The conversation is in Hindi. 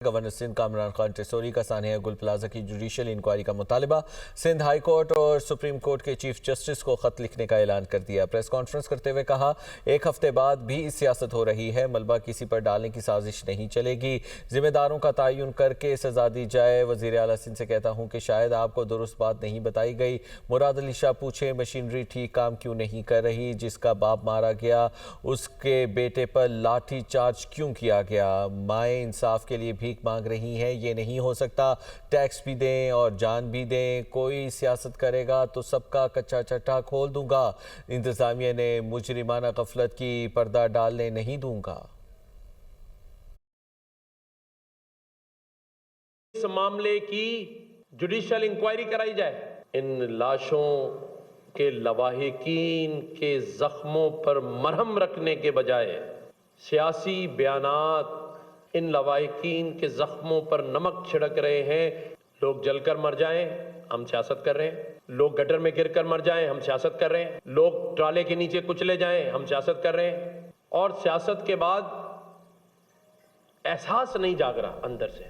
गवर्नर सिंध का इमरान खान टेसोरी का सानिया गुल प्लाजा की जुडिशल इंक्वायरी का मुतालबा। सिंध हाई कोर्ट और सुप्रीम कोर्ट के चीफ जस्टिस को खत लिखने का ऐलान कर दिया। प्रेस कॉन्फ्रेंस करते हुए कहा, एक हफ्ते बाद भी सियासत हो रही है, मलबा किसी पर डालने की साजिश नहीं चलेगी, जिम्मेदारों का तयन करके सजा दी जाए। वजीर आला सिंध से कहता हूँ कि शायद आपको दुरुस्त बात नहीं बताई गई। मुराद अली शाह पूछे, मशीनरी ठीक काम क्यों नहीं कर रही? जिसका बाप मारा गया उसके बेटे पर लाठी चार्ज क्यों किया गया? माएँ इंसाफ के लिए भीख मांग रही हैं, ये नहीं हो सकता। टैक्स भी दें और जान भी दें, कोई सियासत करेगा तो सबका कच्चा चट्टा खोल दूंगा। इंतजामिया ने मुजरिमाना गफलत की पर्दा डालने नहीं दूंगा। इस मामले की जुडिशियल इंक्वायरी कराई जाए। इन लाशों के लवाहिकीन के जख्मों पर मरहम रखने के बजाय सियासी बयानात इन लवाहिकीन के जख्मों पर नमक छिड़क रहे हैं। लोग जलकर मर जाएं, हम सियासत कर रहे हैं। लोग गटर में गिरकर मर जाएं, हम सियासत कर रहे हैं। लोग ट्राले के नीचे कुचले जाएं, हम सियासत कर रहे हैं। और सियासत के बाद एहसास नहीं जाग रहा अंदर से।